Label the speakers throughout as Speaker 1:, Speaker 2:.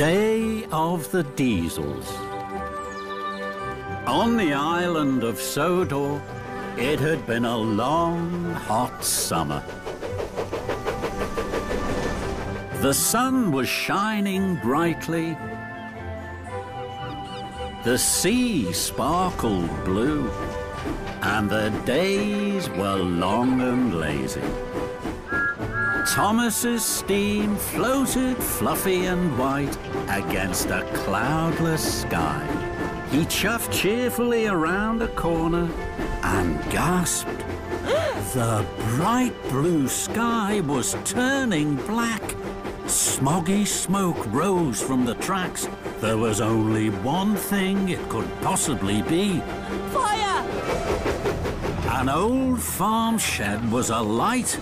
Speaker 1: Day of the Diesels. On the island of Sodor, it had been a long, hot summer. The sun was shining brightly. The sea sparkled blue, and the days were long and lazy. Thomas's steam floated fluffy and white against a cloudless sky. He chuffed cheerfully around a corner and gasped. The bright blue sky was turning black. Smoggy smoke rose from the tracks. There was only one thing it could possibly be.
Speaker 2: Fire!
Speaker 1: An old farm shed was alight.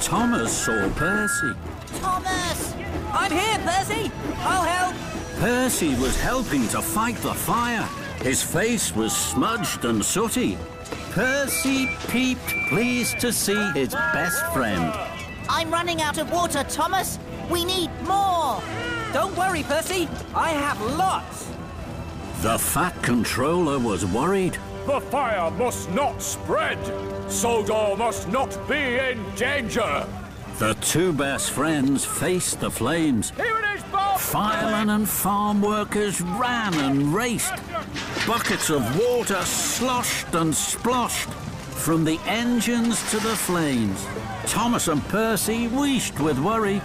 Speaker 1: Thomas saw Percy.
Speaker 2: Thomas! I'm here, Percy! I'll help!
Speaker 1: Percy was helping to fight the fire. His face was smudged and sooty. Percy peeped, pleased to see his best friend.
Speaker 2: I'm running out of water, Thomas. We need more. Don't worry, Percy. I have lots.
Speaker 1: The Fat Controller was worried.
Speaker 3: The fire must not spread. Sodor must not be in danger.
Speaker 1: The two best friends faced the flames.
Speaker 3: Here it is, Bob!
Speaker 1: Firemen and farm workers ran and raced. Buckets of water sloshed and sploshed from the engines to the flames. Thomas and Percy wheezed with worry.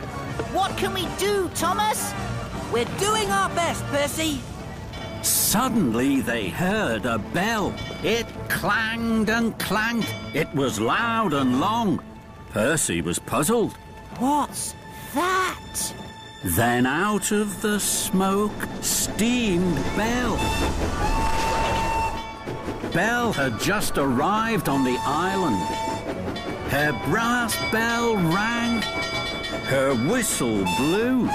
Speaker 2: What can we do, Thomas? We're doing our best, Percy.
Speaker 1: Suddenly they heard a bell. It clanged and clanked. It was loud and long. Percy was puzzled.
Speaker 2: What's that?
Speaker 1: Then out of the smoke steamed Belle. Belle had just arrived on the island. Her brass bell rang. Her whistle blew.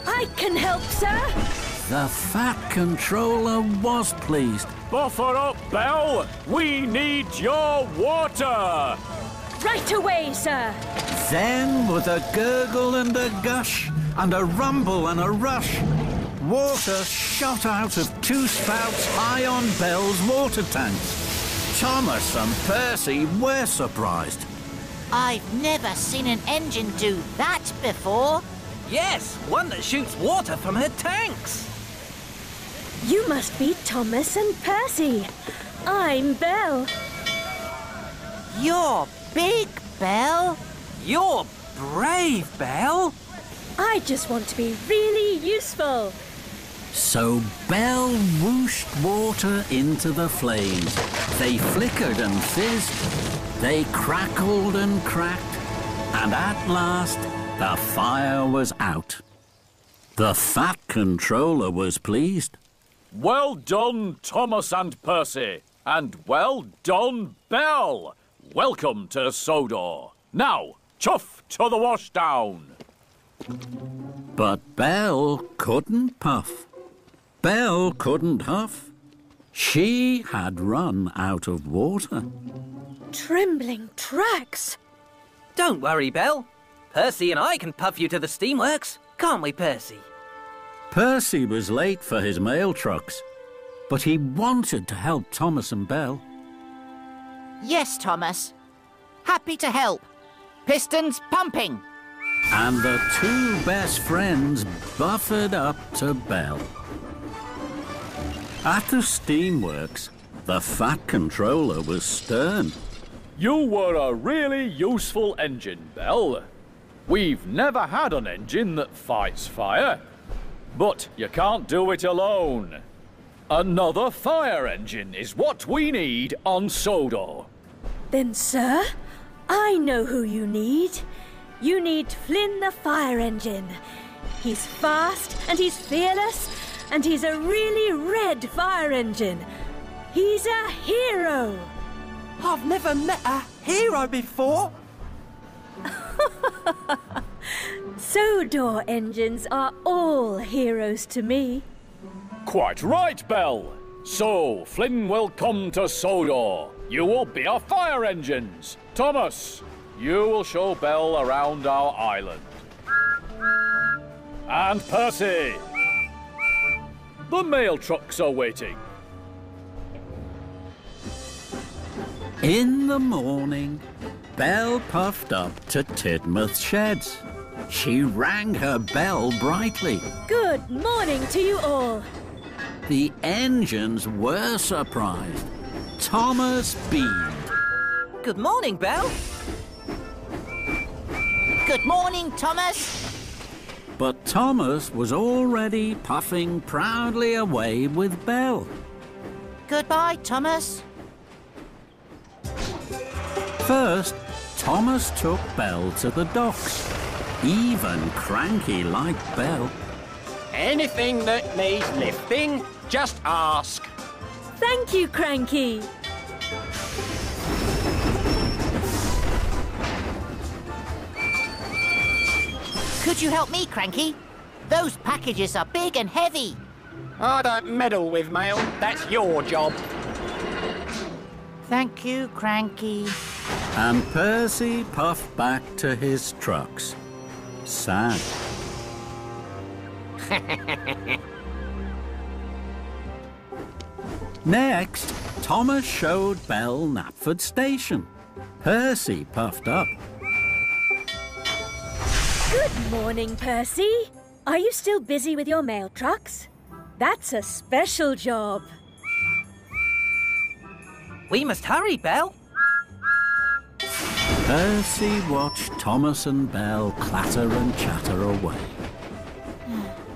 Speaker 4: I can help, sir.
Speaker 1: The Fat Controller was pleased.
Speaker 3: Buffer up, Belle! We need your water!
Speaker 4: Right away, sir.
Speaker 1: Then, with a gurgle and a gush, and a rumble and a rush, water shot out of two spouts high on Belle's water tanks. Thomas and Percy were surprised.
Speaker 2: I've never seen an engine do that before.
Speaker 5: Yes, one that shoots water from her tanks.
Speaker 4: You must be Thomas and Percy. I'm Belle.
Speaker 2: You're big, Belle.
Speaker 5: You're brave, Belle.
Speaker 4: I just want to be really useful.
Speaker 1: So Belle whooshed water into the flames. They flickered and fizzed. They crackled and cracked. And at last, the fire was out. The Fat Controller was pleased.
Speaker 3: Well done, Thomas and Percy. And well done, Belle. Welcome to Sodor. Now, chuff to the washdown.
Speaker 1: But Belle couldn't puff. Belle couldn't huff. She had run out of water.
Speaker 4: Trembling tracks.
Speaker 5: Don't worry, Belle. Percy and I can puff you to the steamworks, can't we, Percy?
Speaker 1: Percy was late for his mail trucks, but he wanted to help Thomas and Belle.
Speaker 2: Yes, Thomas. Happy to help. Pistons pumping.
Speaker 1: And the two best friends buffered up to Belle. At the steamworks, the Fat Controller was stern.
Speaker 3: You were a really useful engine, Belle. We've never had an engine that fights fire. But you can't do it alone. Another fire engine is what we need on Sodor.
Speaker 4: Then, sir, I know who you need. You need Flynn the fire engine. He's fast and he's fearless and he's a really red fire engine. He's a hero.
Speaker 5: I've never met a hero before.
Speaker 4: Sodor engines are all heroes to me.
Speaker 3: Quite right, Belle. So, Flynn will come to Sodor. You will be our fire engines. Thomas, you will show Belle around our island. And Percy! The mail trucks are waiting.
Speaker 1: In the morning, Belle puffed up to Tidmouth Sheds. She rang her bell brightly.
Speaker 4: Good morning to you all.
Speaker 1: The engines were surprised. Thomas beamed.
Speaker 5: Good morning, Belle.
Speaker 2: Good morning, Thomas.
Speaker 1: But Thomas was already puffing proudly away with Belle.
Speaker 2: Goodbye, Thomas.
Speaker 1: First, Thomas took Belle to the docks. Even Cranky liked Belle.
Speaker 6: Anything that needs lifting, just ask.
Speaker 4: Thank you, Cranky.
Speaker 2: Could you help me, Cranky? Those packages are big and heavy.
Speaker 6: I don't meddle with mail. That's your job.
Speaker 2: Thank you, Cranky.
Speaker 1: And Percy puffed back to his trucks. Sad. Next, Thomas showed Belle Knapford Station. Percy puffed up.
Speaker 4: Good morning, Percy. Are you still busy with your mail trucks? That's a special job.
Speaker 5: We must hurry, Belle.
Speaker 1: Percy watched Thomas and Belle clatter and chatter away.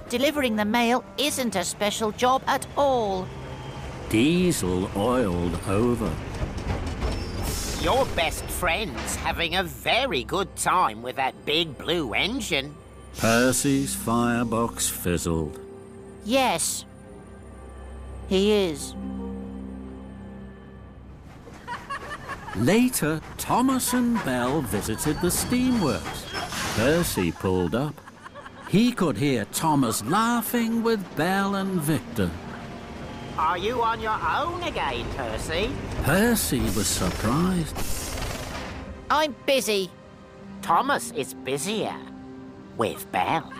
Speaker 2: Delivering the mail isn't a special job at all.
Speaker 1: Diesel oiled over.
Speaker 6: Your best friend's having a very good time with that big blue engine.
Speaker 1: Percy's firebox fizzled.
Speaker 2: Yes, he is.
Speaker 1: Later, Thomas and Belle visited the steamworks. Percy pulled up. He could hear Thomas laughing with Belle and Victor.
Speaker 6: Are you on your own again, Percy?
Speaker 1: Percy was surprised.
Speaker 2: I'm busy.
Speaker 6: Thomas is busier with Belle.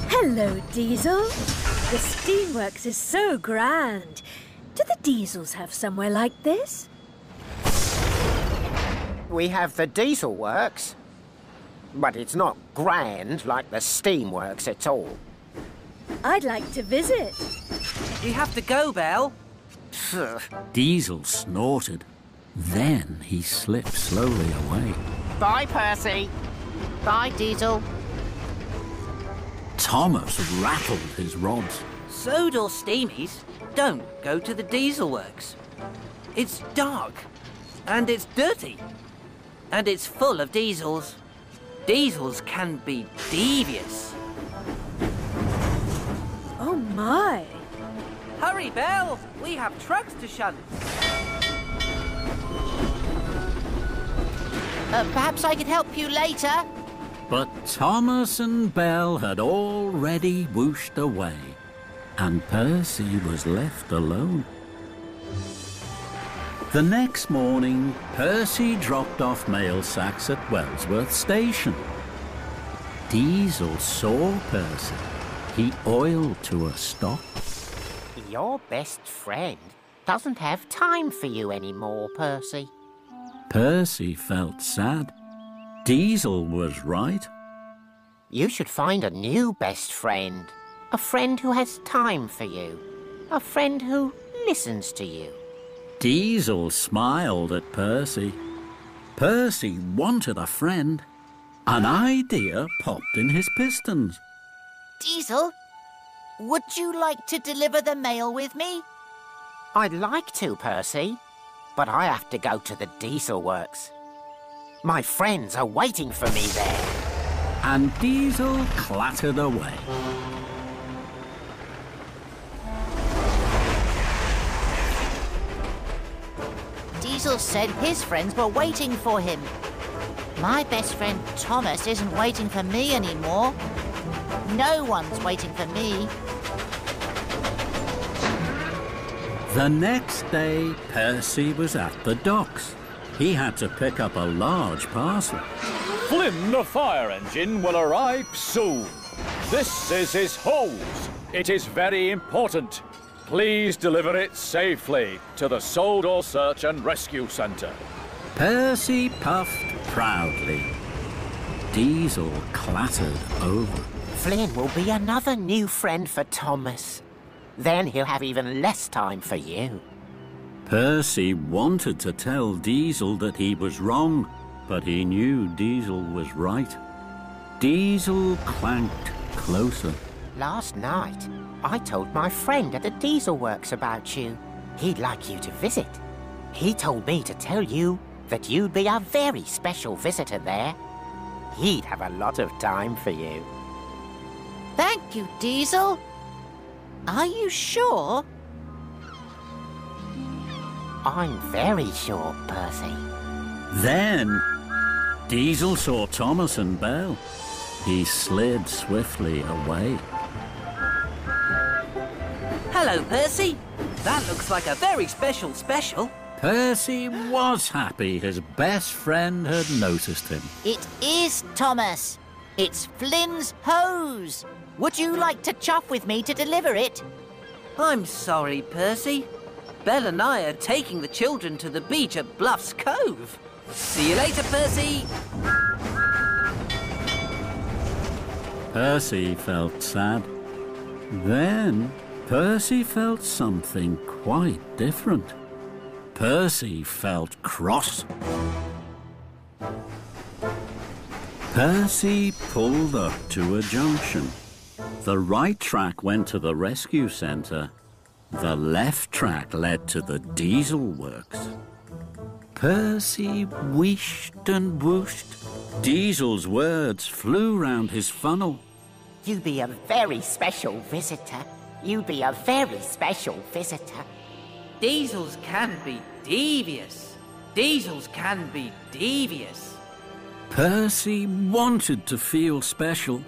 Speaker 4: Hello, Diesel. The steamworks is so grand. Do the Diesels have somewhere like this?
Speaker 6: We have the diesel works, but it's not grand like the steamworks at all.
Speaker 4: I'd like to visit.
Speaker 5: You have to go, Belle.
Speaker 1: Diesel snorted. Then he slipped slowly away.
Speaker 6: Bye, Percy.
Speaker 2: Bye, Diesel.
Speaker 1: Thomas rattled his rods.
Speaker 5: So do steamies. Don't go to the diesel works. It's dark, and it's dirty, and it's full of diesels. Diesels can be devious.
Speaker 4: Oh, my.
Speaker 5: Hurry, Belle! We have trucks to shunt.
Speaker 2: Perhaps I could help you later.
Speaker 1: But Thomas and Belle had already whooshed away, and Percy was left alone. The next morning, Percy dropped off mail sacks at Wellsworth Station. Diesel saw Percy. He oiled to a stop.
Speaker 6: Your best friend doesn't have time for you anymore, Percy.
Speaker 1: Percy felt sad. Diesel was right.
Speaker 6: You should find a new best friend. A friend who has time for you. A friend who listens to you.
Speaker 1: Diesel smiled at Percy. Percy wanted a friend. An idea popped in his pistons.
Speaker 2: Diesel, would you like to deliver the mail with me?
Speaker 6: I'd like to, Percy, but I have to go to the diesel works. My friends are waiting for me there.
Speaker 1: And Diesel clattered away.
Speaker 2: Diesel said his friends were waiting for him. My best friend Thomas isn't waiting for me anymore. No one's waiting for me.
Speaker 1: The next day, Percy was at the docks. He had to pick up a large parcel.
Speaker 3: Flynn the fire engine will arrive soon. This is his hose. It is very important. Please deliver it safely to the Sodor Search and Rescue Centre.
Speaker 1: Percy puffed proudly. Diesel clattered over.
Speaker 6: Flynn will be another new friend for Thomas. Then he'll have even less time for you.
Speaker 1: Percy wanted to tell Diesel that he was wrong, but he knew Diesel was right. Diesel clanked closer.
Speaker 6: Last night, I told my friend at the Diesel Works about you. He'd like you to visit. He told me to tell you that you'd be a very special visitor there. He'd have a lot of time for you.
Speaker 2: Thank you, Diesel. Are you sure?
Speaker 6: I'm very sure, Percy.
Speaker 1: Then, Diesel saw Thomas and Belle. He slid swiftly away.
Speaker 5: Hello, Percy. That looks like a very special special.
Speaker 1: Percy was happy his best friend had noticed him.
Speaker 2: It is Thomas. It's Flynn's hose. Would you like to chuff with me to deliver it?
Speaker 5: I'm sorry, Percy. Belle and I are taking the children to the beach at Bluffs Cove. See you later, Percy.
Speaker 1: Percy felt sad. Then, Percy felt something quite different. Percy felt cross. Percy pulled up to a junction. The right track went to the rescue centre. The left track led to the Diesel Works. Percy wished and whooshed. Diesel's words flew round his funnel.
Speaker 6: You'd be a very special visitor. You'd be a very special visitor.
Speaker 5: Diesels can be devious. Diesels can be devious.
Speaker 1: Percy wanted to feel special.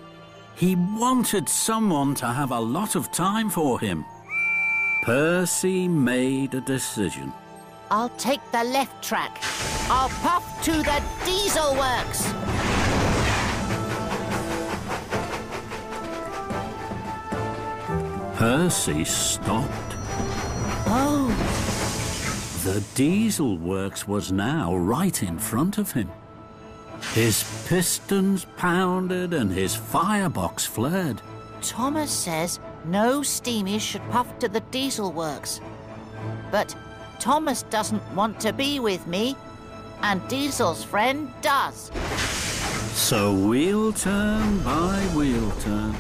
Speaker 1: He wanted someone to have a lot of time for him. Percy made a decision.
Speaker 2: I'll take the left track. I'll puff to the Diesel Works.
Speaker 1: Percy stopped.
Speaker 2: Oh,
Speaker 1: The Diesel Works was now right in front of him. His pistons pounded and his firebox flared.
Speaker 2: Thomas says no steamies should puff to the Diesel Works. But Thomas doesn't want to be with me, and Diesel's friend does.
Speaker 1: So wheel turn by wheel turn,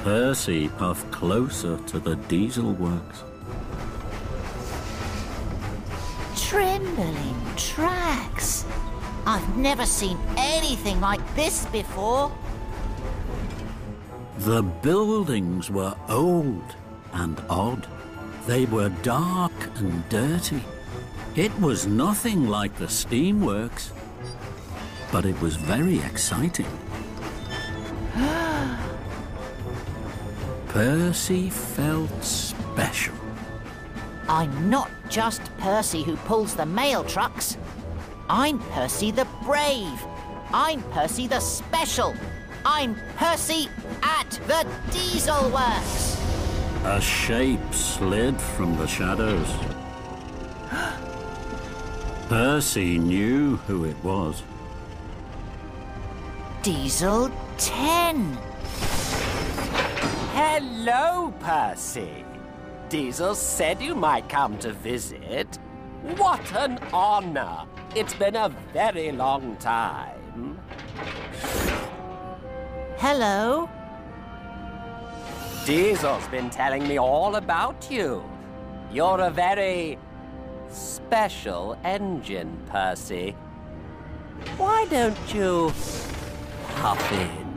Speaker 1: Percy puffed closer to the Diesel Works.
Speaker 2: Trembling tracks. I've never seen anything like this before.
Speaker 1: The buildings were old and odd. They were dark and dirty. It was nothing like the steamworks, but it was very exciting. Percy felt special.
Speaker 2: I'm not just Percy who pulls the mail trucks. I'm Percy the Brave. I'm Percy the Special. I'm Percy at the Diesel Works.
Speaker 1: A shape slid from the shadows. Percy knew who it was.
Speaker 2: Diesel 10.
Speaker 7: Hello, Percy. Diesel said you might come to visit. What an honor. It's been a very long time.
Speaker 2: Hello.
Speaker 7: Diesel's been telling me all about you. You're a very special engine, Percy. Why don't you hop in?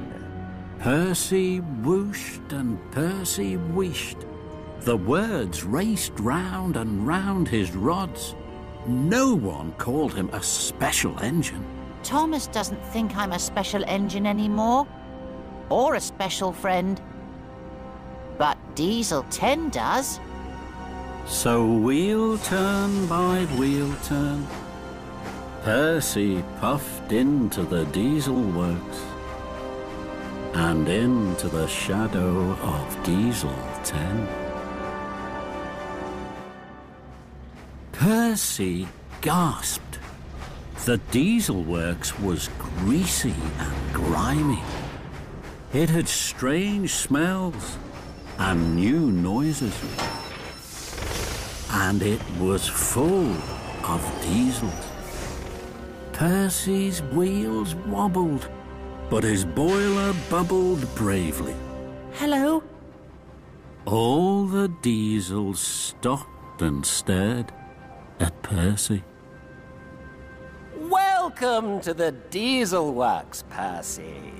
Speaker 1: Percy whooshed and Percy wished. The words raced round and round his rods. No one called him a special engine.
Speaker 2: Thomas doesn't think I'm a special engine anymore. Or a special friend. But Diesel 10 does.
Speaker 1: So wheel turn by wheel turn, Percy puffed into the diesel works and into the shadow of Diesel 10. Percy gasped. The diesel works was greasy and grimy. It had strange smells and new noises. And it was full of diesels. Percy's wheels wobbled, but his boiler bubbled bravely.
Speaker 2: Hello?
Speaker 1: All the diesels stopped and stared at Percy.
Speaker 7: Welcome to the Diesel Works, Percy.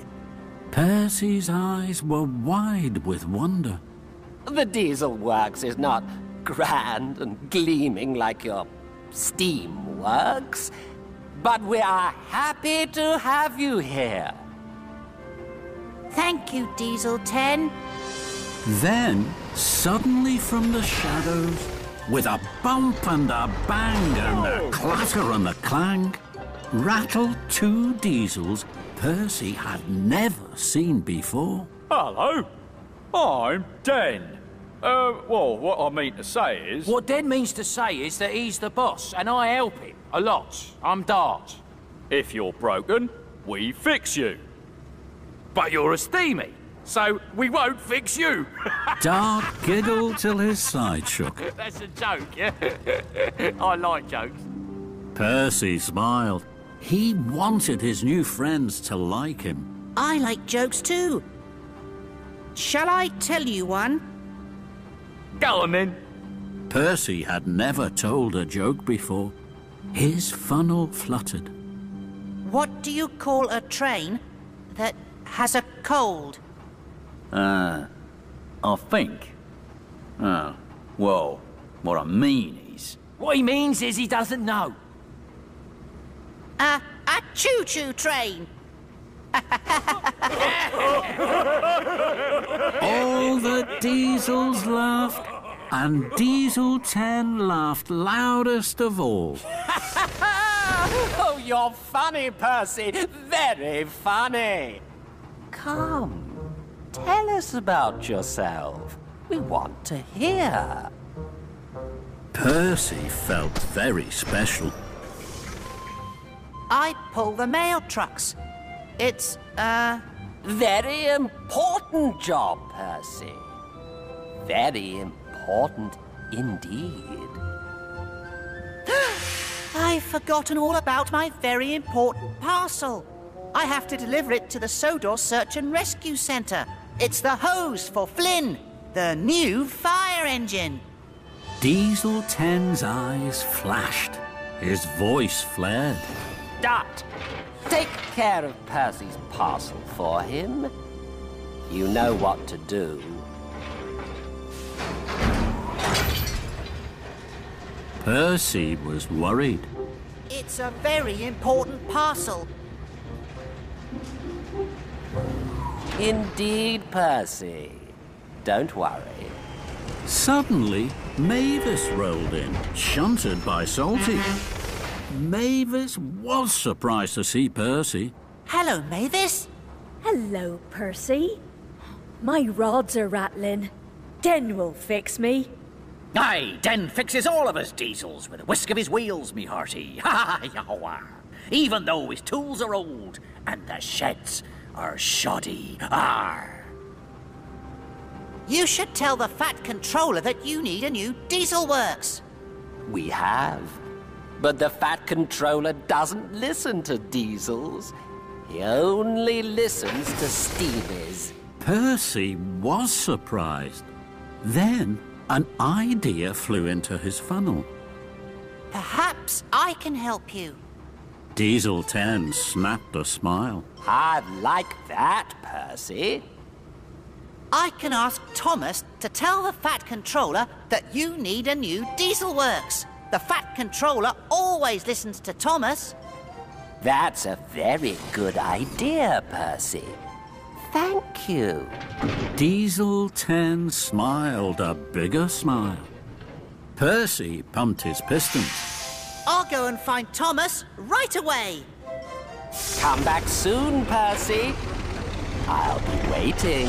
Speaker 1: Percy's eyes were wide with wonder.
Speaker 7: The Diesel Works is not grand and gleaming like your steam works, but we are happy to have you here.
Speaker 2: Thank you, Diesel 10.
Speaker 1: Then, suddenly from the shadows, with a bump and a bang and a clatter and a clang, rattled two diesels Percy had never seen before.
Speaker 3: Hello, I'm Den. Well, what I mean to say is...
Speaker 8: What Den means to say is that he's the boss, and I help him a lot. I'm Dart.
Speaker 3: If you're broken, we fix you.
Speaker 8: But you're a steamy, so we won't fix you.
Speaker 1: Dart giggled till his side shook.
Speaker 8: That's a joke, yeah? I like jokes.
Speaker 1: Percy smiled. He wanted his new friends to like him.
Speaker 2: I like jokes too. Shall I tell you one?
Speaker 8: Go on then.
Speaker 1: Percy had never told a joke before. His funnel fluttered.
Speaker 2: What do you call a train that has a cold?
Speaker 9: I think. Well, what I mean is...
Speaker 8: What he means is he doesn't know.
Speaker 2: A choo-choo train.
Speaker 1: All the diesels laughed, and Diesel 10 laughed loudest of all.
Speaker 7: Oh, you're funny, Percy. Very funny. Come, tell us about yourself. We want to hear.
Speaker 1: Percy felt very special.
Speaker 2: I pull the mail trucks. It's,
Speaker 7: Very important job, Percy. Very important indeed.
Speaker 2: I've forgotten all about my very important parcel. I have to deliver it to the Sodor Search and Rescue Centre. It's the hose for Flynn, the new fire engine.
Speaker 1: Diesel 10's eyes flashed. His voice flared.
Speaker 7: Dot, take care of Percy's parcel for him. You know what to do.
Speaker 1: Percy was worried.
Speaker 2: It's a very important parcel.
Speaker 7: Indeed, Percy. Don't worry.
Speaker 1: Suddenly, Mavis rolled in, shunted by Salty. Mavis was surprised to see Percy.
Speaker 2: Hello, Mavis.
Speaker 4: Hello, Percy. My rods are rattling. Den will fix me.
Speaker 10: Aye, Den fixes all of his diesels with a whisk of his wheels, me hearty. Ha ha ha! Even though his tools are old and the sheds are shoddy. Arr!
Speaker 2: You should tell the Fat Controller that you need a new diesel works.
Speaker 7: We have. But the Fat Controller doesn't listen to diesels. He only listens to steamies.
Speaker 1: Percy was surprised. Then, an idea flew into his funnel.
Speaker 2: Perhaps I can help you.
Speaker 1: Diesel 10 snapped a smile.
Speaker 7: I'd like that, Percy.
Speaker 2: I can ask Thomas to tell the Fat Controller that you need a new diesel works. The Fat Controller always listens to Thomas.
Speaker 7: That's a very good idea, Percy. Thank you.
Speaker 1: Diesel 10 smiled a bigger smile. Percy pumped his pistons.
Speaker 2: I'll go and find Thomas right away.
Speaker 7: Come back soon, Percy. I'll be waiting.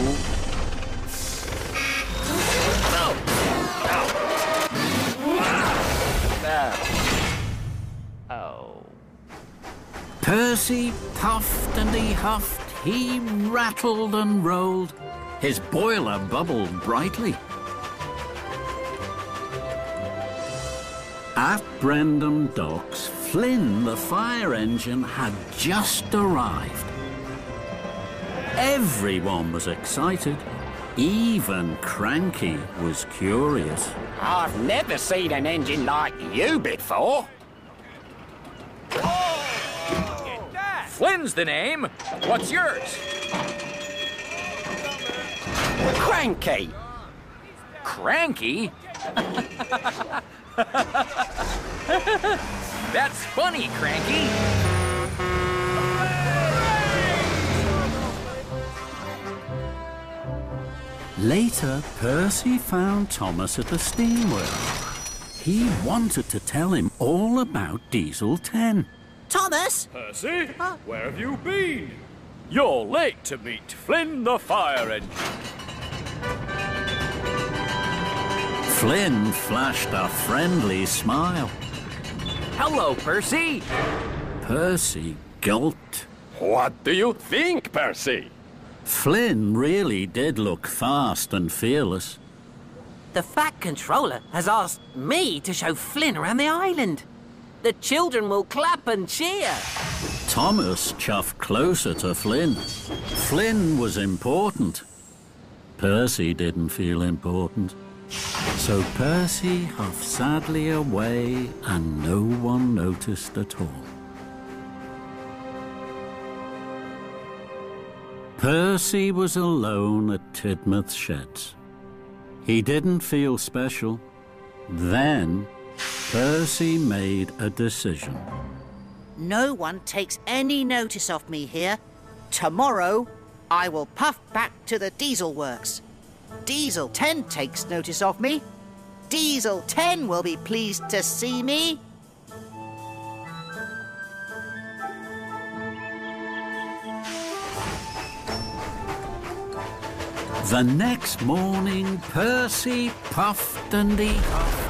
Speaker 8: Oh.
Speaker 1: Percy puffed and he huffed, he rattled and rolled. His boiler bubbled brightly. At Brendam Docks, Flynn, the fire engine, had just arrived. Everyone was excited. Even Cranky was curious.
Speaker 6: I've never seen an engine like you before.
Speaker 8: Flynn's the name. What's yours?
Speaker 6: Cranky.
Speaker 8: Cranky? That's funny, Cranky.
Speaker 1: Later, Percy found Thomas at the steamworks. He wanted to tell him all about Diesel 10.
Speaker 2: Thomas?
Speaker 3: Percy, where have you been? You're late to meet Flynn the fire engine.
Speaker 1: Flynn flashed a friendly smile.
Speaker 8: Hello, Percy.
Speaker 1: Percy gulped.
Speaker 7: What do you think, Percy?
Speaker 1: Flynn really did look fast and fearless.
Speaker 5: The Fat Controller has asked me to show Flynn around the island. The children will clap and cheer.
Speaker 1: Thomas chuffed closer to Flynn. Flynn was important. Percy didn't feel important. So Percy huffed sadly away and no one noticed at all. Percy was alone at Tidmouth Sheds. He didn't feel special. Then Percy made a decision.
Speaker 2: No one takes any notice of me here. Tomorrow, I will puff back to the Diesel Works. Diesel 10 takes notice of me. Diesel 10 will be pleased to see me.
Speaker 1: The next morning, Percy puffed and he huffed.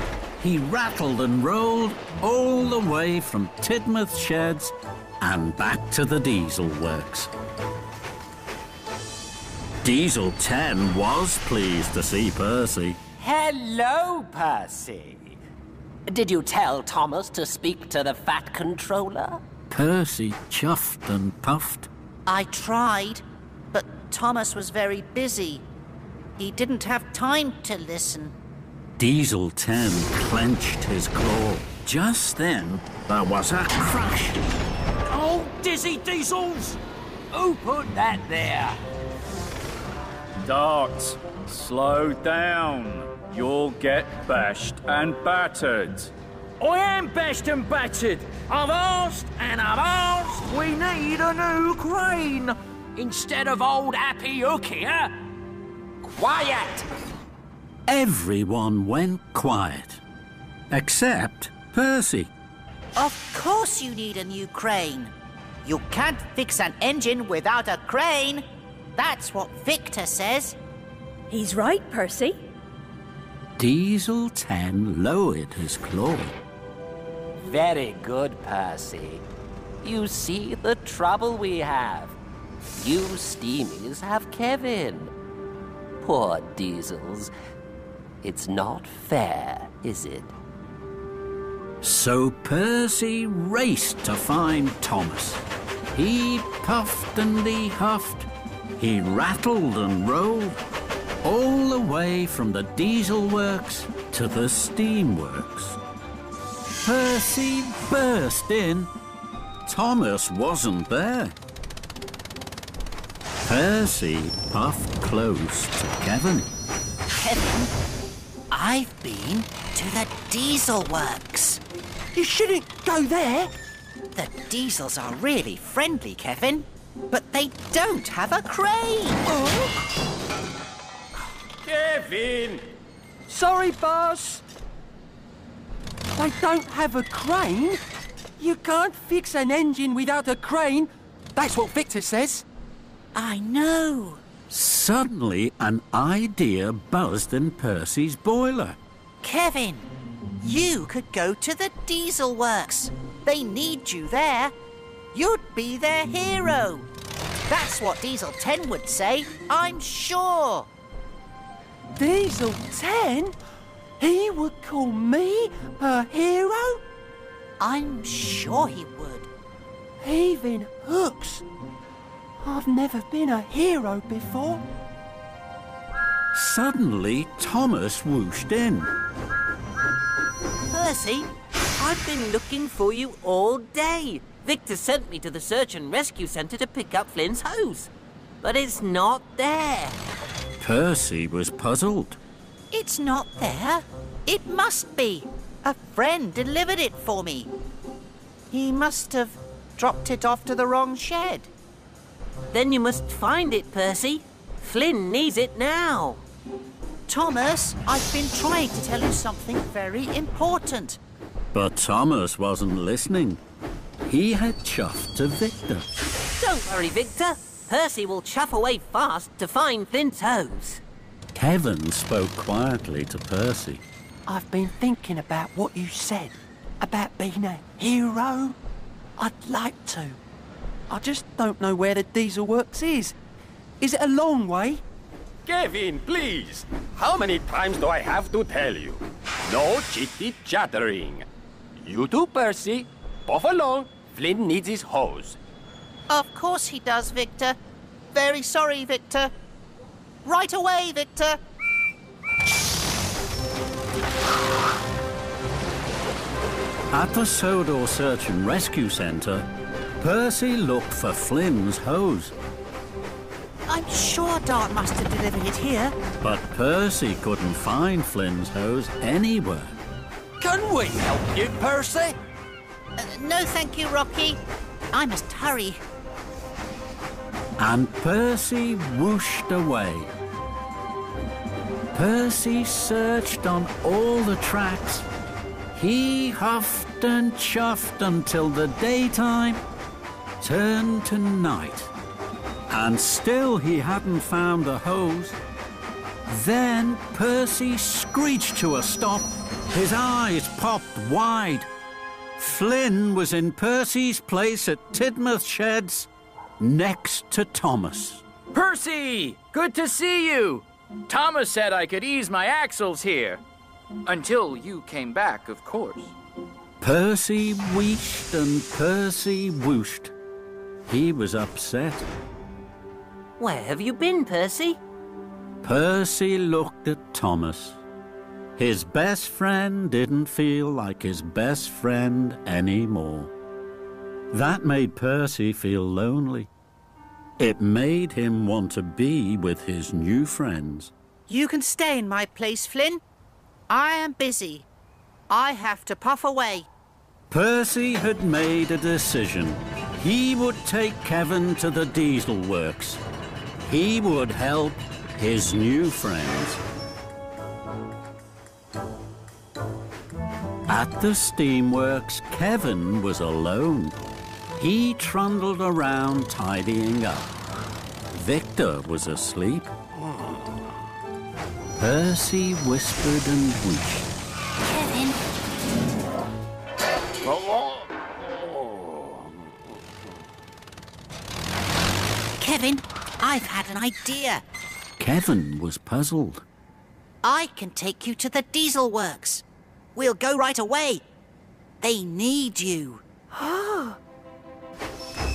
Speaker 1: He rattled and rolled all the way from Tidmouth Sheds and back to the Diesel Works. Diesel 10 was pleased to see Percy.
Speaker 7: Hello, Percy. Did you tell Thomas to speak to the Fat Controller?
Speaker 1: Percy chuffed and puffed.
Speaker 2: I tried, but Thomas was very busy. He didn't have time to listen.
Speaker 1: Diesel 10 clenched his claw. Just then, there was a crash.
Speaker 8: Oh, dizzy diesels! Who put that there?
Speaker 3: Dart, slow down. You'll get bashed and battered.
Speaker 8: I am bashed and battered. I've asked and I've asked. We need a new crane instead of old Happy Hook here.
Speaker 7: Quiet!
Speaker 1: Everyone went quiet, except Percy.
Speaker 2: Of course you need a new crane. You can't fix an engine without a crane. That's what Victor says.
Speaker 4: He's right, Percy.
Speaker 1: Diesel 10 lowered his claw.
Speaker 7: Very good, Percy. You see the trouble we have. You Steamies have Kevin. Poor Diesels. It's not fair, is it?
Speaker 1: So Percy raced to find Thomas. He puffed and he huffed. He rattled and rolled all the way from the Diesel Works to the Steam Works. Percy burst in. Thomas wasn't there. Percy puffed close to Kevin.
Speaker 2: Kevin, I've been to the Diesel Works.
Speaker 5: You shouldn't go there.
Speaker 2: The Diesels are really friendly, Kevin, but they don't have a crane.
Speaker 7: Kevin!
Speaker 8: Sorry, boss.
Speaker 7: They don't have a crane? You can't fix an engine without a crane. That's what Victor says.
Speaker 2: I know.
Speaker 1: Suddenly, an idea buzzed in Percy's boiler.
Speaker 2: Kevin, you could go to the diesel works. They need you there. You'd be their hero. That's what Diesel 10 would say, I'm sure.
Speaker 7: Diesel 10? He would call me a hero?
Speaker 2: I'm sure he would.
Speaker 7: Heaving hooks. I've never been a hero before.
Speaker 1: Suddenly, Thomas whooshed in.
Speaker 5: Percy, I've been looking for you all day. Victor sent me to the search and rescue centre to pick up Flynn's hose. But it's not there.
Speaker 1: Percy was puzzled.
Speaker 2: It's not there. It must be. A friend delivered it for me. He must have dropped it off to the wrong shed.
Speaker 5: Then you must find it, Percy. Flynn needs it now.
Speaker 2: Thomas, I've been trying to tell you something very important.
Speaker 1: But Thomas wasn't listening. He had chuffed to Victor.
Speaker 5: Don't worry, Victor. Percy will chuff away fast to find Flynn's hose.
Speaker 1: Kevin spoke quietly to Percy.
Speaker 7: I've been thinking about what you said. About being a hero. I'd like to. I just don't know where the diesel works is. Is it a long way?
Speaker 11: Kevin, please. How many times do I have to tell you? No chitty-chattering. You too, Percy. Puff along. Flynn needs his hose.
Speaker 2: Of course he does, Victor. Very sorry, Victor. Right away, Victor.
Speaker 1: At the Sodor Search and Rescue Centre, Percy looked for Flynn's hose.
Speaker 2: I'm sure Dart must have delivered it here.
Speaker 1: But Percy couldn't find Flynn's hose anywhere.
Speaker 7: Can we help you, Percy?
Speaker 2: No, thank you, Rocky. I must hurry.
Speaker 1: And Percy whooshed away. Percy searched on all the tracks. He huffed and chuffed until the daytime turned to night. And still he hadn't found the hose. Then Percy screeched to a stop. His eyes popped wide. Flynn was in Percy's place at Tidmouth Sheds, next to Thomas.
Speaker 8: Percy! Good to see you! Thomas said I could ease my axles here. Until you came back, of course.
Speaker 1: Percy wheeshed and Percy whooshed. He was upset.
Speaker 5: Where have you been, Percy?
Speaker 1: Percy looked at Thomas. His best friend didn't feel like his best friend anymore. That made Percy feel lonely. It made him want to be with his new friends.
Speaker 2: You can stay in my place, Flynn. I am busy. I have to puff away.
Speaker 1: Percy had made a decision. He would take Kevin to the diesel works. He would help his new friends. At the steamworks, Kevin was alone. He trundled around tidying up. Victor was asleep. Percy whispered and whooshed.
Speaker 2: Kevin. Kevin, I've had an idea.
Speaker 1: Kevin was puzzled.
Speaker 2: I can take you to the diesel works. We'll go right away. They need you.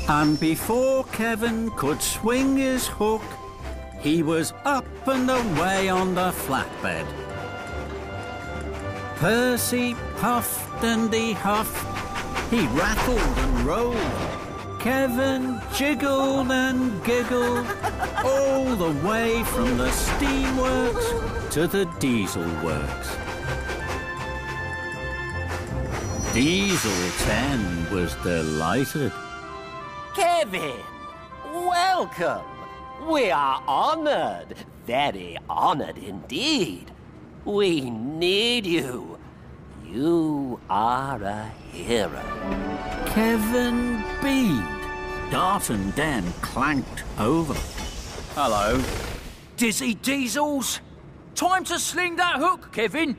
Speaker 1: And before Kevin could swing his hook, he was up and away on the flatbed. Percy puffed and he huffed. He rattled and rolled. Kevin jiggled and giggled all the way from the steamworks to the diesel works. Diesel 10 was delighted.
Speaker 7: Kevin, welcome. We are honored, very honored indeed. We need you.
Speaker 5: You are a hero.
Speaker 1: Kevin Bede. Dart and Den clanked over.
Speaker 3: Hello.
Speaker 8: Dizzy Diesels! Time to sling that hook, Kevin!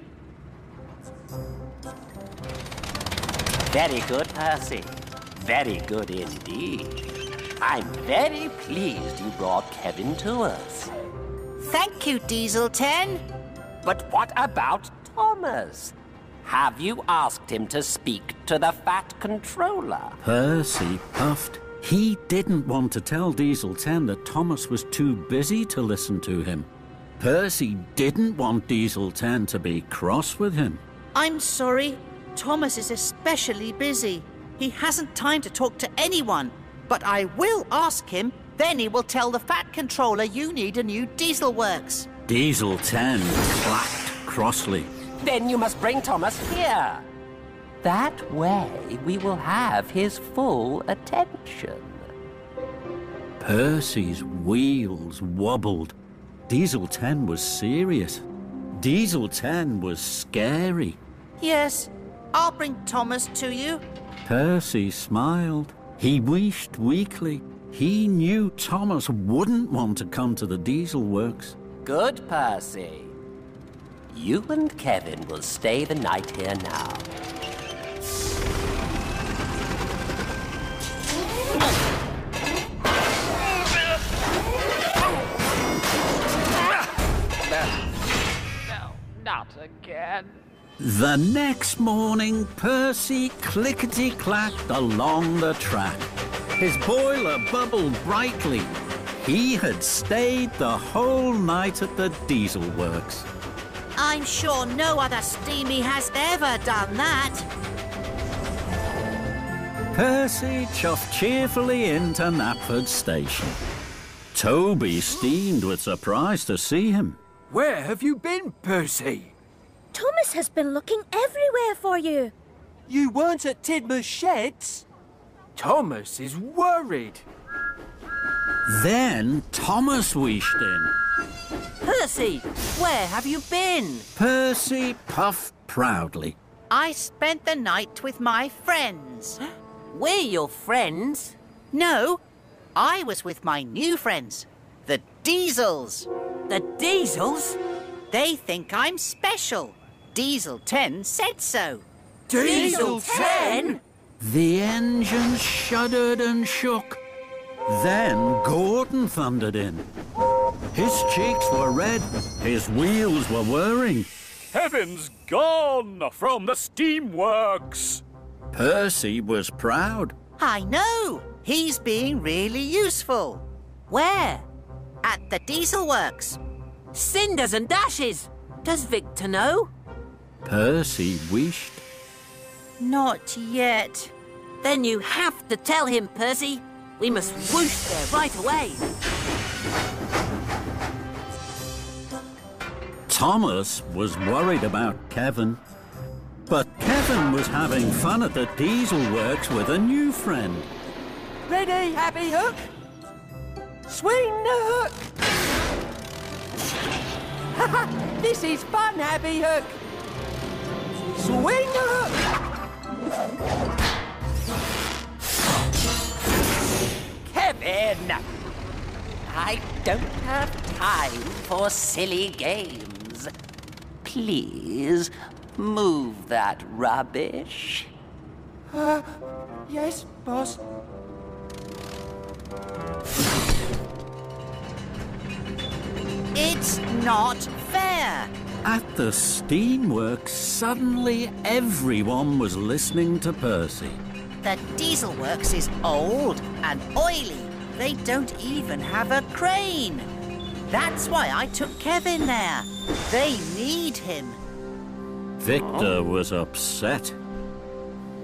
Speaker 5: Very good, Percy. Very good indeed. I'm very pleased you brought Kevin to us.
Speaker 2: Thank you, Diesel 10.
Speaker 5: But what about Thomas? Have you asked him to speak to the Fat Controller?
Speaker 1: Percy puffed. He didn't want to tell Diesel 10 that Thomas was too busy to listen to him. Percy didn't want Diesel 10 to be cross with him.
Speaker 2: I'm sorry. Thomas is especially busy. He hasn't time to talk to anyone. But I will ask him. Then he will tell the Fat Controller you need a new Diesel Works.
Speaker 1: Diesel 10 clacked crossly.
Speaker 5: Then you must bring Thomas here. That way we will have his full attention.
Speaker 1: Percy's wheels wobbled. Diesel 10 was serious. Diesel 10 was scary.
Speaker 2: Yes, I'll bring Thomas to you.
Speaker 1: Percy smiled. He wished weakly. He knew Thomas wouldn't want to come to the Diesel Works.
Speaker 5: Good, Percy. You and Kevin will stay the night here now.
Speaker 8: No, not again.
Speaker 1: The next morning, Percy clickety-clacked along the track. His boiler bubbled brightly. He had stayed the whole night at the Diesel Works.
Speaker 2: I'm sure no other steamy has ever done that.
Speaker 1: Percy chuffed cheerfully into Knapford Station. Toby steamed with surprise to see him.
Speaker 8: Where have you been, Percy?
Speaker 4: Thomas has been looking everywhere for you.
Speaker 7: You weren't at Tidmouth Sheds?
Speaker 8: Thomas is worried.
Speaker 1: Then Thomas wished in.
Speaker 2: Percy, where have you been?
Speaker 1: Percy puffed proudly.
Speaker 2: I spent the night with my friends.
Speaker 5: We're your friends.
Speaker 2: No, I was with my new friends, the Diesels.
Speaker 5: The Diesels?
Speaker 2: They think I'm special. Diesel 10 said so.
Speaker 8: Diesel 10?
Speaker 1: The engine shuddered and shook. Then Gordon thundered in. His cheeks were red, his wheels were whirring.
Speaker 3: Kevin's gone from the Steamworks.
Speaker 1: Percy was proud.
Speaker 2: I know. He's being really useful.
Speaker 5: Where?
Speaker 2: At the Diesel Works.
Speaker 5: Cinders and dashes. Does Victor know?
Speaker 1: Percy wished.
Speaker 2: Not yet.
Speaker 5: Then you have to tell him, Percy. We must whoosh there right away.
Speaker 1: Thomas was worried about Kevin. But Kevin was having fun at the Diesel Works with a new friend.
Speaker 7: Ready, Happy Hook? Swing the hook! This is fun, Happy Hook! Swing the hook!
Speaker 5: Kevin! I don't have time for silly games. Please, move that rubbish.
Speaker 7: Yes, boss.
Speaker 2: It's not fair.
Speaker 1: At the Steamworks, suddenly everyone was listening to Percy.
Speaker 2: The Diesel Works is old and oily. They don't even have a crane. That's why I took Kevin there. They need him.
Speaker 1: Victor was upset.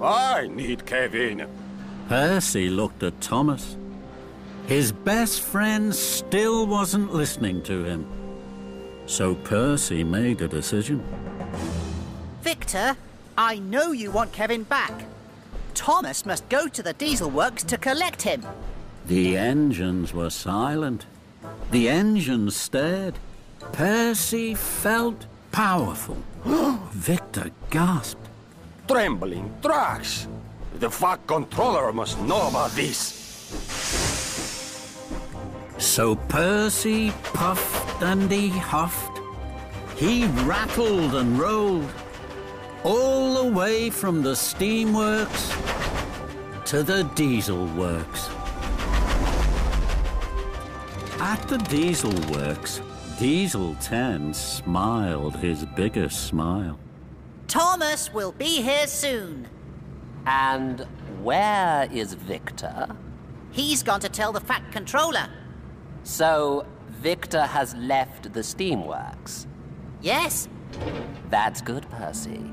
Speaker 11: I need Kevin.
Speaker 1: Percy looked at Thomas. His best friend still wasn't listening to him. So Percy made a decision.
Speaker 2: Victor, I know you want Kevin back. Thomas must go to the Diesel Works to collect him.
Speaker 1: The engines were silent. The engines stared. Percy felt powerful. Victor gasped.
Speaker 11: trembling trucks. The Fat Controller must know about this.
Speaker 1: So Percy puffed and he huffed. He rattled and rolled, all the way from the steamworks to the diesel works. At the diesel works, Diesel 10 smiled his biggest smile.
Speaker 2: Thomas will be here soon.
Speaker 12: And where is Victor?
Speaker 2: He's gone to tell the Fat Controller.
Speaker 12: So, Victor has left the steamworks?
Speaker 2: Yes.
Speaker 12: That's good, Percy.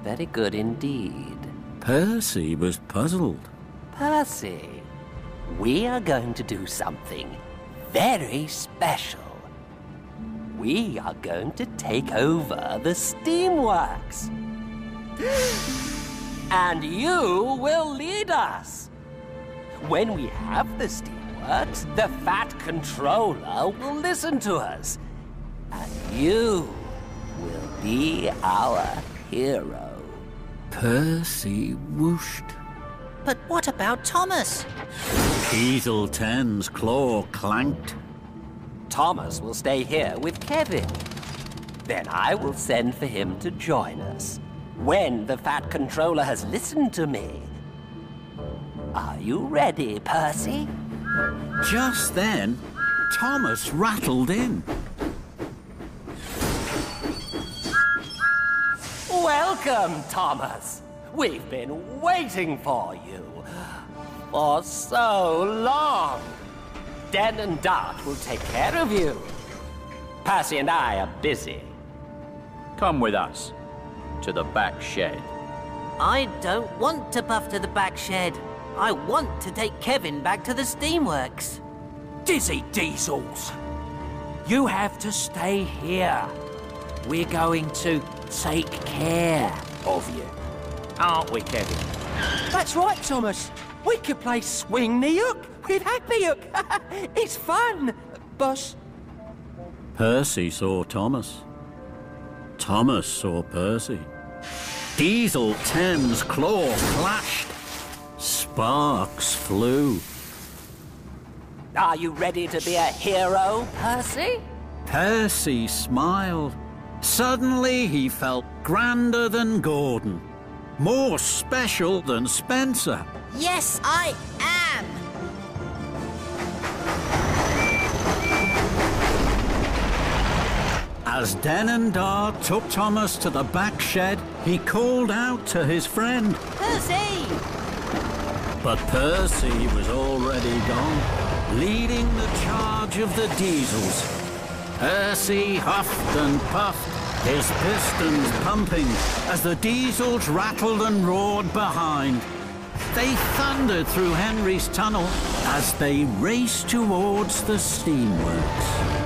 Speaker 12: Very good indeed.
Speaker 1: Percy was puzzled.
Speaker 12: Percy, we are going to do something very special. We are going to take over the steamworks. And you will lead us. When we have the steamworks, the Fat Controller will listen to us. And you will be our hero.
Speaker 1: Percy whooshed.
Speaker 2: But what about Thomas?
Speaker 1: Diesel 10's claw clanked.
Speaker 12: Thomas will stay here with Kevin. Then I will send for him to join us. When the Fat Controller has listened to me. Are you ready, Percy?
Speaker 1: Just then, Thomas rattled in.
Speaker 12: Welcome, Thomas. We've been waiting for you for so long. Den and Dart will take care of you. Percy and I are busy.
Speaker 3: Come with us to the back shed.
Speaker 5: I don't want to buff to the back shed. I want to take Kevin back to the steamworks.
Speaker 8: Dizzy Diesels! You have to stay here. We're going to take care of you. Aren't we, Kevin?
Speaker 7: That's right, Thomas. We could play Swing the Hook with Happy Hook. It's fun, boss.
Speaker 1: Percy saw Thomas. Thomas saw Percy. Diesel 10's claw clashed. Sparks flew.
Speaker 12: Are you ready to be a hero, Percy?
Speaker 1: Percy smiled. Suddenly he felt grander than Gordon. More special than Spencer.
Speaker 2: Yes, I am.
Speaker 1: As Den and Dart took Thomas to the back shed, he called out to his friend.
Speaker 2: Percy!
Speaker 1: But Percy was already gone, leading the charge of the diesels. Percy huffed and puffed, his pistons pumping, as the diesels rattled and roared behind. They thundered through Henry's tunnel as they raced towards the steamworks.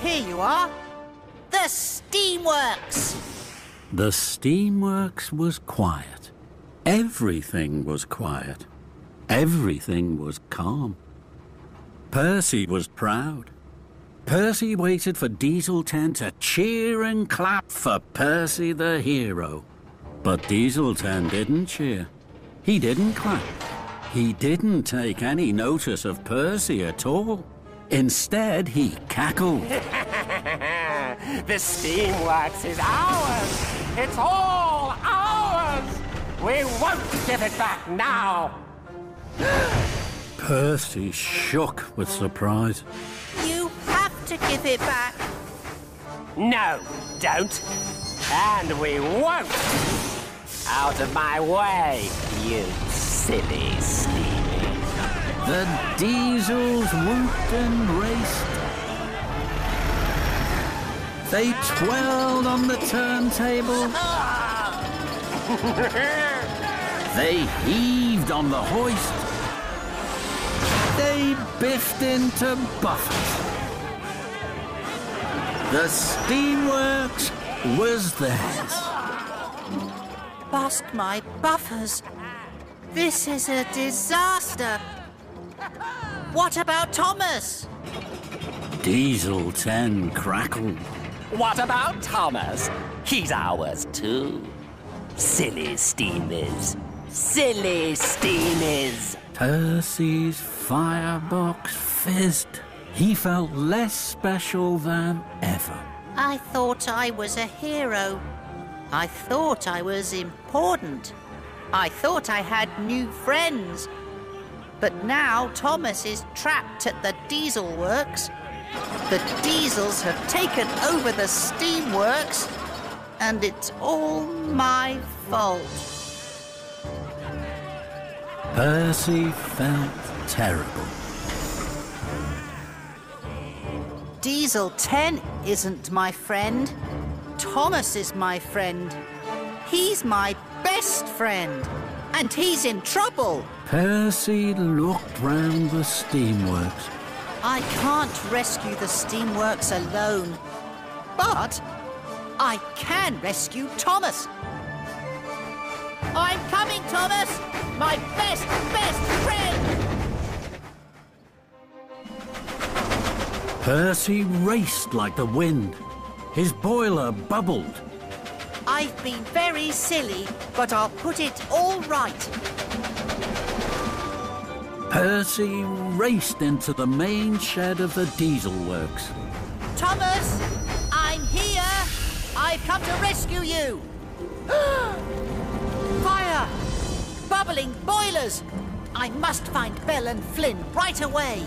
Speaker 2: Here you are. The steamworks.
Speaker 1: The steamworks was quiet. Everything was quiet. Everything was calm. Percy was proud. Percy waited for Diesel 10 to cheer and clap for Percy the hero. But Diesel 10 didn't cheer. He didn't clap. He didn't take any notice of Percy at all. Instead, he cackled.
Speaker 12: The steamworks is ours! It's all ours! We won't give it back now!
Speaker 1: Percy shook with surprise.
Speaker 2: You have to give it back.
Speaker 12: No, don't. And we won't! Out of my way, you silly Stevie.
Speaker 1: The diesels whooped and raced. They twirled on the turntable. They heaved on the hoist. They biffed into buffers. The steamworks was theirs.
Speaker 2: Bust my buffers. This is a disaster. What about Thomas?
Speaker 1: Diesel 10 crackled.
Speaker 12: What about Thomas? He's ours too. Silly steamers. Silly steamers.
Speaker 1: Percy's firebox fizzed. He felt less special than ever.
Speaker 2: I thought I was a hero. I thought I was important. I thought I had new friends. But now Thomas is trapped at the diesel works. The diesels have taken over the steamworks, and it's all my fault.
Speaker 1: Percy felt terrible.
Speaker 2: Diesel 10 isn't my friend. Thomas is my friend. He's my best friend, and he's in trouble.
Speaker 1: Percy looked round the steamworks.
Speaker 2: I can't rescue the steamworks alone, but I can rescue Thomas. I'm coming, Thomas! My best friend!
Speaker 1: Percy raced like the wind. His boiler bubbled.
Speaker 2: I've been very silly, but I'll put it all right.
Speaker 1: Percy raced into the main shed of the diesel works.
Speaker 2: Thomas, I'm here. I've come to rescue you. Fire! Bubbling boilers! I must find Bell and Flynn right away.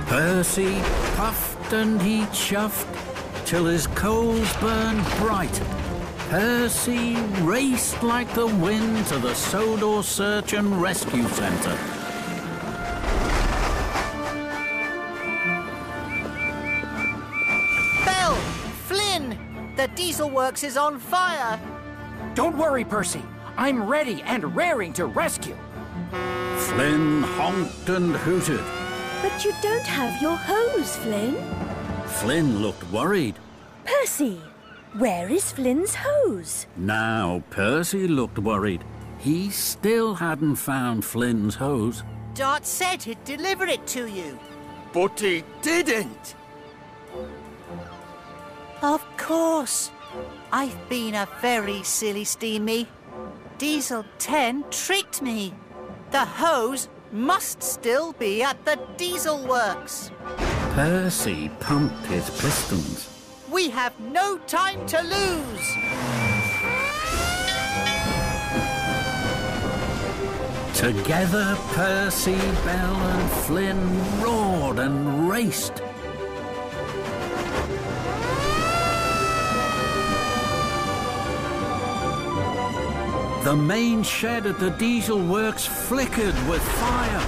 Speaker 1: Percy puffed and he chuffed till his coals burned bright. Percy raced like the wind to the Sodor Search and Rescue Centre.
Speaker 2: Bell! Flynn! The diesel works is on fire!
Speaker 10: Don't worry, Percy. I'm ready and raring to rescue.
Speaker 1: Flynn honked and hooted.
Speaker 4: But you don't have your hose, Flynn.
Speaker 1: Flynn looked worried.
Speaker 4: Percy, where is Flynn's hose?
Speaker 1: Now Percy looked worried. He still hadn't found Flynn's hose.
Speaker 2: Dart said he'd deliver it to you.
Speaker 11: But he didn't.
Speaker 2: Of course. I've been a very silly steamy. Diesel 10 tricked me. The hose must still be at the diesel works.
Speaker 1: Percy pumped his pistons.
Speaker 2: We have no time to lose.
Speaker 1: Together, Percy, Bell and Flynn roared and raced. The main shed at the diesel works flickered with fire.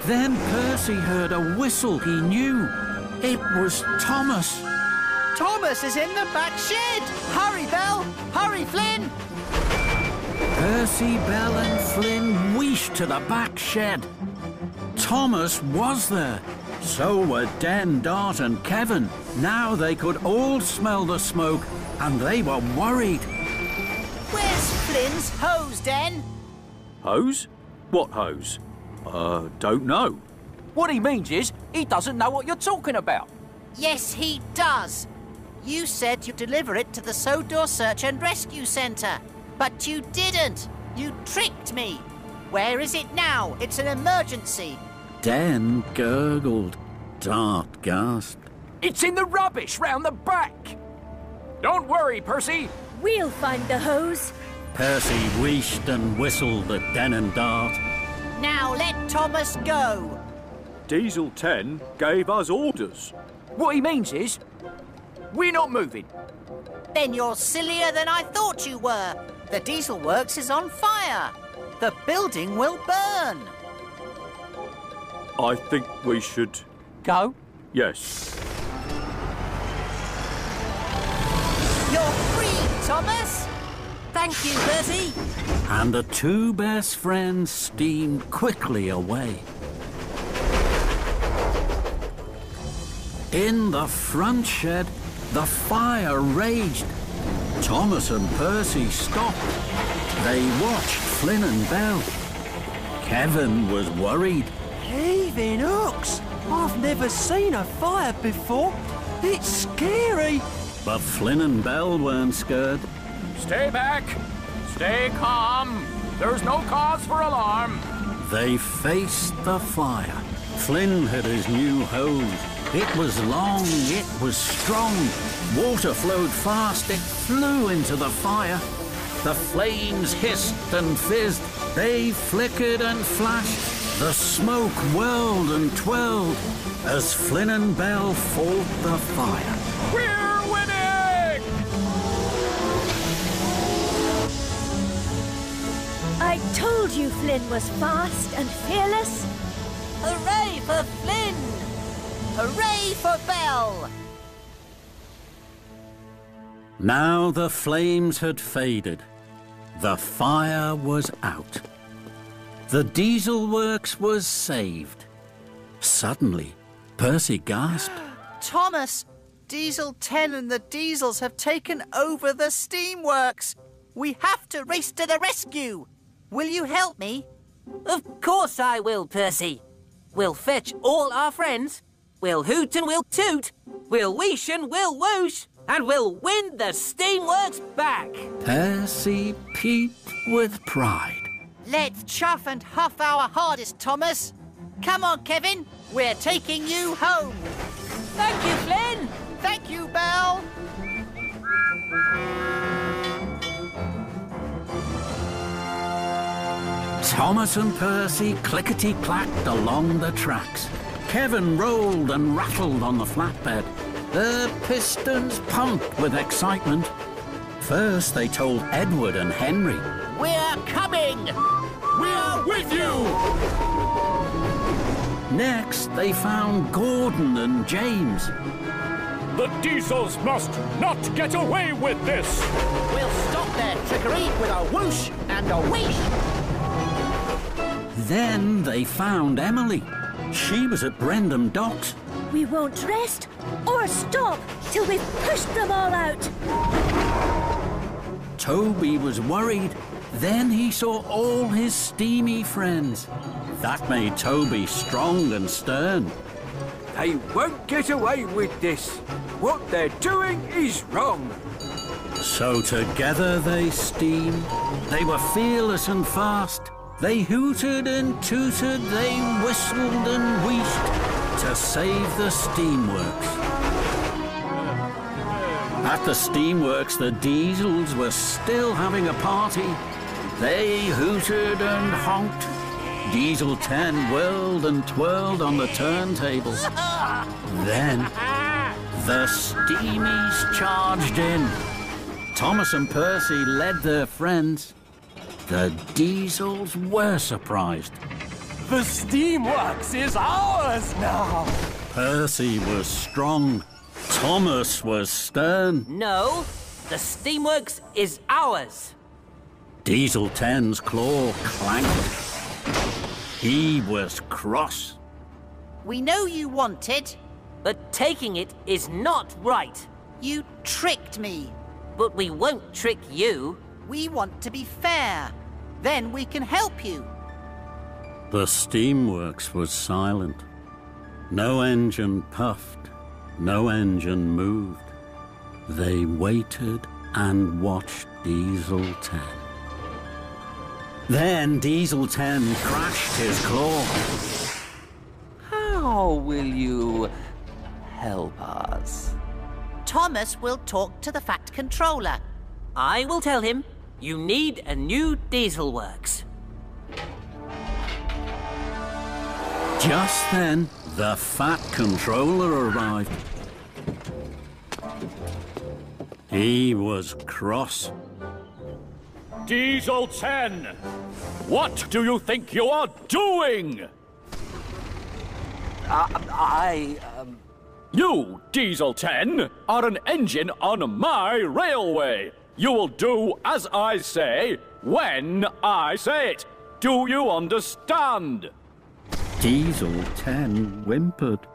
Speaker 1: Then Percy heard a whistle he knew. It was Thomas.
Speaker 2: Thomas is in the back shed. Hurry, Bell. Hurry, Flynn.
Speaker 1: Percy, Bell and Flynn wheeshed to the back shed. Thomas was there. So were Den, Dart and Kevin. Now they could all smell the smoke, and they were worried.
Speaker 2: Where's Flynn's hose, Den?
Speaker 3: Hose? What hose? Don't know.
Speaker 10: What he means is he doesn't know what you're talking about.
Speaker 2: Yes, he does. You said you'd deliver it to the Sodor Search and Rescue Centre. But you didn't. You tricked me. Where is it now? It's an emergency.
Speaker 1: Den gurgled. Dart gasped.
Speaker 10: It's in the rubbish round the back. Don't worry, Percy.
Speaker 4: We'll find the hose.
Speaker 1: Percy wheeshed and whistled at Den and Dart.
Speaker 2: Now let Thomas go.
Speaker 3: Diesel 10 gave us orders.
Speaker 10: What he means is we're not moving.
Speaker 2: Then you're sillier than I thought you were. The diesel works is on fire. The building will burn.
Speaker 3: I think we should...
Speaker 10: Go?
Speaker 3: Yes.
Speaker 2: You're free, Thomas. Thank you, Percy.
Speaker 1: And the two best friends steamed quickly away. In the front shed, the fire raged. Thomas and Percy stopped. They watched Flynn and Bell. Kevin was worried.
Speaker 7: Heaving hooks! I've never seen a fire before. It's scary.
Speaker 1: But Flynn and Belle weren't scared.
Speaker 3: Stay back! Stay calm! There's no cause for alarm!
Speaker 1: They faced the fire. Flynn had his new hose. It was long, it was strong. Water flowed fast, it flew into the fire. The flames hissed and fizzed. They flickered and flashed. The smoke whirled and twirled as Flynn and Belle fought the fire.
Speaker 3: We're winning!
Speaker 4: I told you Flynn was fast and fearless.
Speaker 2: Hooray for Flynn! Hooray for Belle!
Speaker 1: Now the flames had faded. The fire was out. The diesel works was saved. Suddenly, Percy gasped.
Speaker 2: Thomas, Diesel 10 and the Diesels have taken over the steamworks. We have to race to the rescue. Will you help me?
Speaker 5: Of course I will, Percy. We'll fetch all our friends. We'll hoot and we'll toot. We'll wheesh and we'll whoosh. And we'll win the steamworks back.
Speaker 1: Percy peeped with pride.
Speaker 2: Let's chuff and huff our hardest, Thomas. Come on, Kevin. We're taking you home.
Speaker 5: Thank you, Flynn.
Speaker 2: Thank you, Belle.
Speaker 1: Thomas and Percy clickety-clacked along the tracks. Kevin rolled and rattled on the flatbed. The pistons pumped with excitement. First, they told Edward and Henry.
Speaker 10: We're coming!
Speaker 3: We're with you!
Speaker 1: Next, they found Gordon and James.
Speaker 3: The Diesels must not get away with this!
Speaker 10: We'll stop their trickery with a whoosh and a wheesh!
Speaker 1: Then they found Emily. She was at Brendam Docks.
Speaker 4: We won't rest or stop till we've pushed them all out.
Speaker 1: Toby was worried. Then he saw all his steamy friends. That made Toby strong and stern.
Speaker 13: They won't get away with this. What they're doing is wrong.
Speaker 1: So together they steamed. They were fearless and fast. They hooted and tooted. They whistled and wheeshed to save the steamworks. At the steamworks, the Diesels were still having a party. They hooted and honked. Diesel 10 whirled and twirled on the turntables. Then, the Steamies charged in. Thomas and Percy led their friends. The Diesels were surprised.
Speaker 7: The steamworks is ours now.
Speaker 1: Percy was strong. Thomas was stern.
Speaker 5: No, the steamworks is ours.
Speaker 1: Diesel 10's claw clanked. He was cross.
Speaker 2: We know you want it.
Speaker 5: But taking it is not right.
Speaker 2: You tricked me.
Speaker 5: But we won't trick you.
Speaker 2: We want to be fair. Then we can help you.
Speaker 1: The steamworks was silent. No engine puffed. No engine moved. They waited and watched Diesel 10. Then Diesel 10 crashed his claw.
Speaker 12: How will you help us?
Speaker 2: Thomas will talk to the Fat Controller.
Speaker 5: I will tell him you need a new diesel works.
Speaker 1: Just then, the Fat Controller arrived. He was cross.
Speaker 3: Diesel 10! What do you think you are doing? You, Diesel 10, are an engine on my railway. You will do as I say, when I say it. Do you understand?
Speaker 1: Diesel 10 whimpered.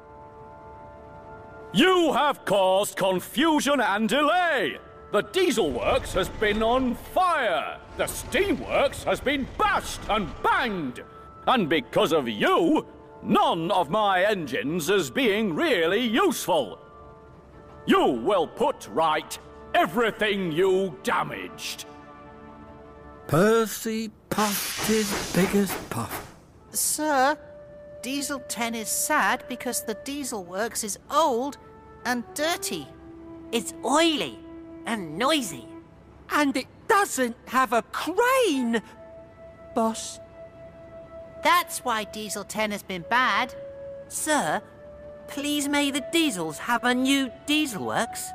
Speaker 3: You have caused confusion and delay. The diesel works has been on fire. The steamworks has been bashed and banged. And because of you, none of my engines is being really useful. You will put right everything you damaged.
Speaker 1: Percy puffed his biggest puff.
Speaker 2: Sir, Diesel 10 is sad because the Diesel Works is old and dirty.
Speaker 5: It's oily and noisy.
Speaker 7: And it doesn't have a crane, boss.
Speaker 2: That's why Diesel 10 has been bad.
Speaker 5: Sir, please may the Diesels have a new Diesel Works?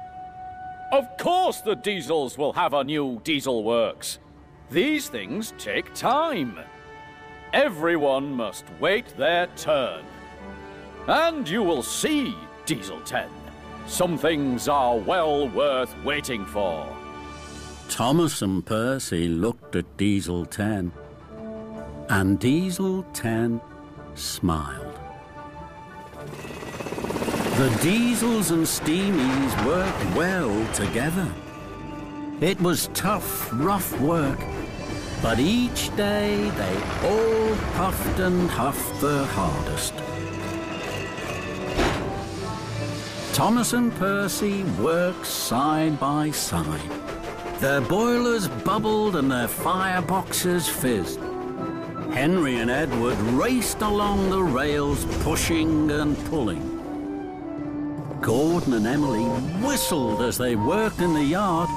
Speaker 3: Of course the Diesels will have a new Diesel Works. These things take time. Everyone must wait their turn. And you will see, Diesel 10. Some things are well worth waiting for.
Speaker 1: Thomas and Percy looked at Diesel 10, and Diesel 10 smiled. The Diesels and Steamies worked well together. It was tough, rough work, but each day they all puffed and huffed their hardest. Thomas and Percy worked side by side. Their boilers bubbled and their fireboxes fizzed. Henry and Edward raced along the rails, pushing and pulling. Gordon and Emily whistled as they worked in the yard.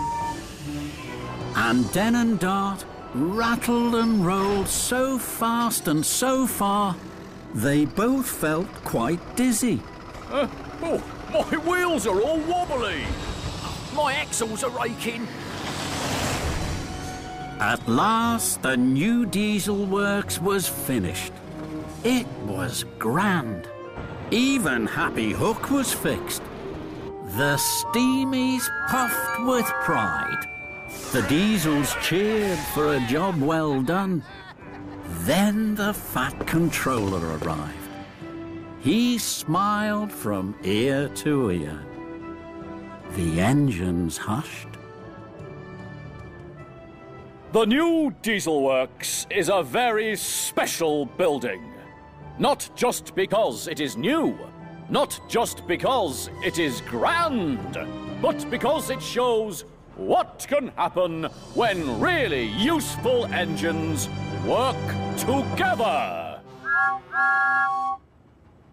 Speaker 1: And Den and Dart rattled and rolled so fast and so far, they both felt quite dizzy.
Speaker 3: Oh, my wheels are all wobbly. My axles are raking.
Speaker 1: At last, the new Diesel Works was finished. It was grand. Even Happy Hook was fixed. The Steamies puffed with pride. The Diesels cheered for a job well done. Then the Fat Controller arrived. He smiled from ear to ear. The engines hushed.
Speaker 3: The new Diesel Works is a very special building. Not just because it is new, not just because it is grand, but because it shows what can happen when really useful engines work together.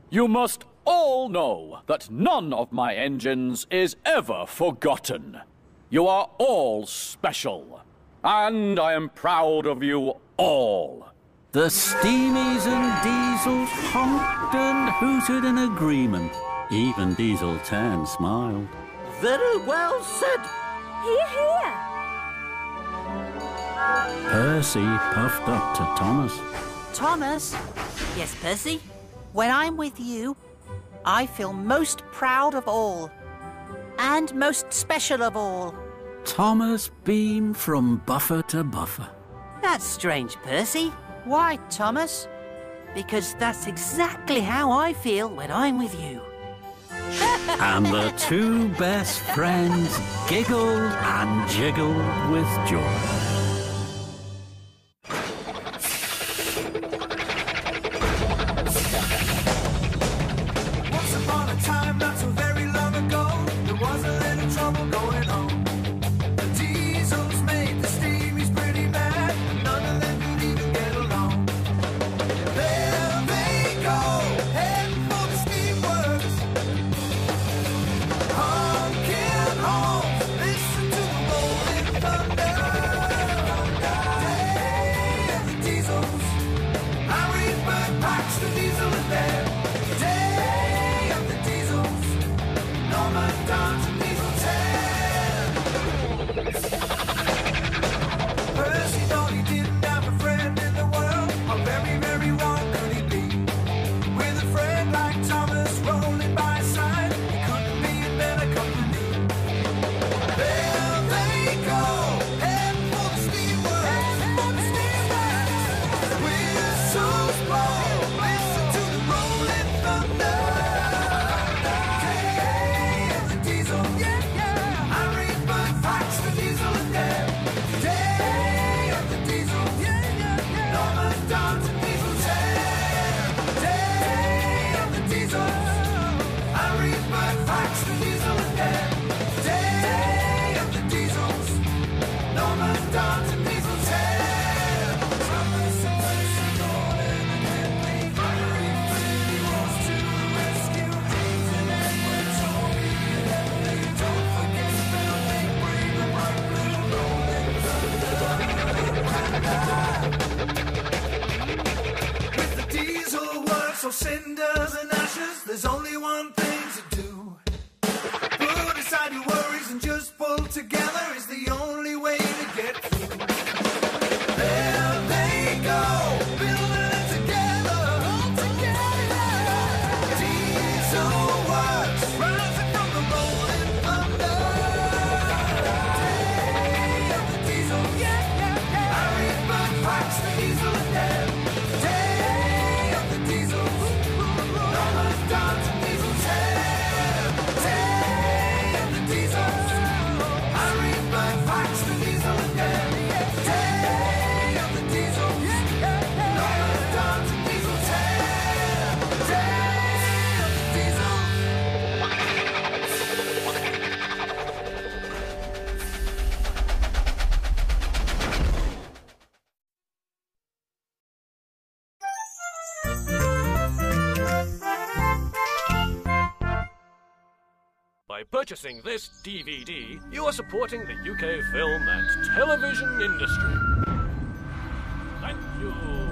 Speaker 3: You must all know that none of my engines is ever forgotten. You are all special. And I am proud of you all.
Speaker 1: The Steamies and Diesels honked and hooted in agreement. Even Diesel 10 smiled.
Speaker 5: Very well said.
Speaker 4: Hear, hear.
Speaker 1: Percy puffed up to Thomas.
Speaker 2: Thomas,
Speaker 5: Yes, Percy?
Speaker 2: when I'm with you, I feel most proud of all. And most special of all.
Speaker 1: Thomas beamed from buffer to buffer.
Speaker 5: That's strange, Percy.
Speaker 2: Why, Thomas?
Speaker 5: Because that's exactly how I feel when I'm with you.
Speaker 1: And the two best friends giggled and jiggled with joy.
Speaker 14: Once upon a time, not so very long ago, there was a little trouble going on. The Diesels made the Steamies pretty mad, and none of them could even get along. There they go, heading for the steamworks. Honking horns, listen to the rolling thunder. With the diesel works of cinders and ashes, there's only one thing to do. Put aside your worries and just pull together is the only way to get through. There they go, building it together, all together. Diesel works, rising from the rolling thunder. Day of the diesel, Harry Bird packs the diesel again. Day of the diesel, numbers down to diesel's head. Day of the diesel, Harry Bird packs the diesel again. Day of the diesel, numbers down to diesel's head. Day of the diesel.
Speaker 15: By purchasing this DVD, you are supporting the UK film and television industry. Thank you.